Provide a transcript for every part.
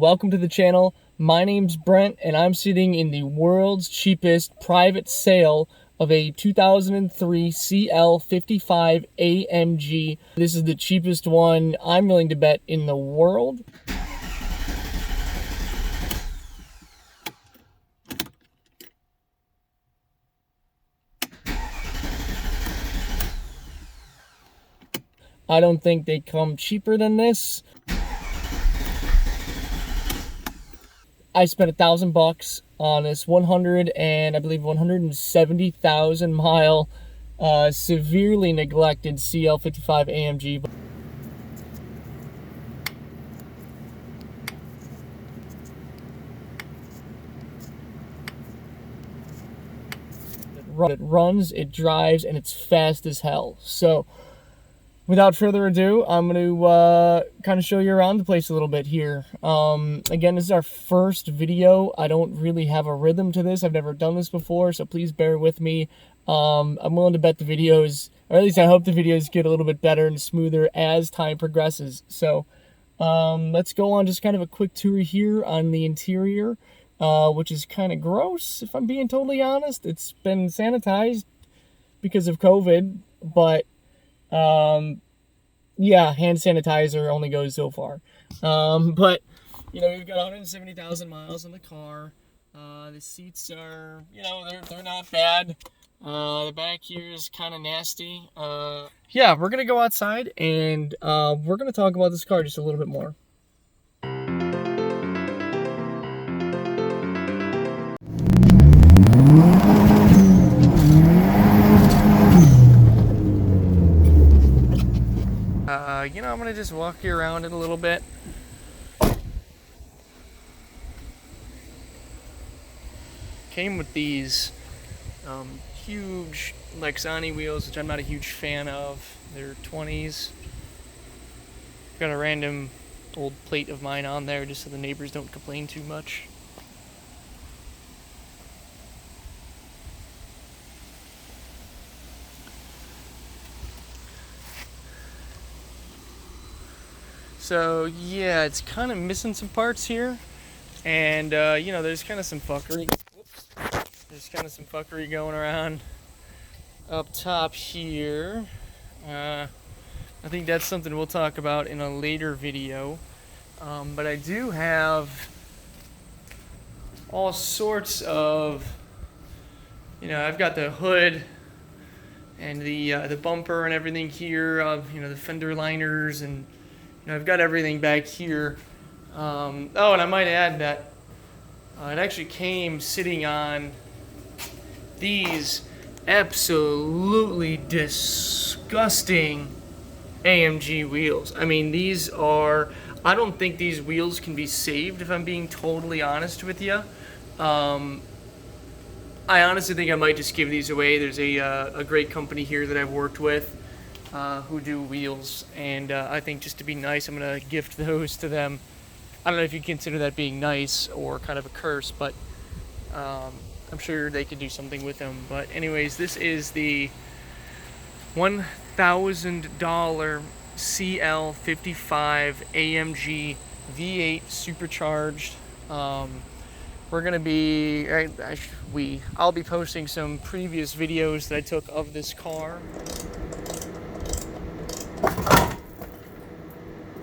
welcome to the channel. My name's Brent and I'm sitting in the world's cheapest private sale of a 2003 CL55 AMG. This is the cheapest one I'm willing to bet in the world. I don't think they come cheaper than this. I spent $1,000 on this 170,000 mile severely neglected CL55 AMG. It runs, it drives, and it's fast as hell. So without further ado, I'm going to kind of show you around the place a little bit here. Again, this is our first video. I don't really have a rhythm to this. I've never done this before, so please bear with me. I'm willing to bet the videos, or at least I hope the videos get a little bit better and smoother as time progresses. So let's go on just kind of a quick tour here on the interior, which is kind of gross, if I'm being totally honest. It's been sanitized because of COVID, but yeah, hand sanitizer only goes so far. But, you know, we've got 170,000 miles on the car. The seats are, you know, they're not bad. The back here is kind of nasty. Yeah, we're going to go outside and, we're going to talk about this car just a little bit more. You know, I'm going to just walk you around it a little bit. Came with these huge Lexani wheels, which I'm not a huge fan of. They're 20s. Got a random old plate of mine on there just so the neighbors don't complain too much. So yeah, it's kind of missing some parts here, and you know, there's kind of some fuckery. There's kind of some fuckery going around up top here. I think that's something we'll talk about in a later video. But I do have all sorts of, you know, I've got the hood and the bumper and everything here. You know, the fender liners and. You know, I've got everything back here. Oh, and I might add that it actually came sitting on these absolutely disgusting AMG wheels. I mean, these are, I don't think these wheels can be saved, if I'm being totally honest with you. I honestly think I might just give these away. There's a great company here that I've worked with. Who do wheels, and I think just to be nice, I'm going to gift those to them. I don't know if you consider that being nice or kind of a curse, but I'm sure they could do something with them. But anyways, this is the $1,000 CL55 AMG V8 supercharged. We're going to be, I'll be posting some previous videos that I took of this car.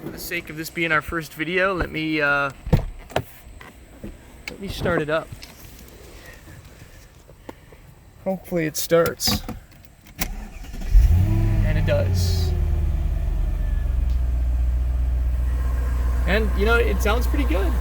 For the sake of this being our first video, let me start it up. Hopefully it starts. And it does. And you know, it sounds pretty good.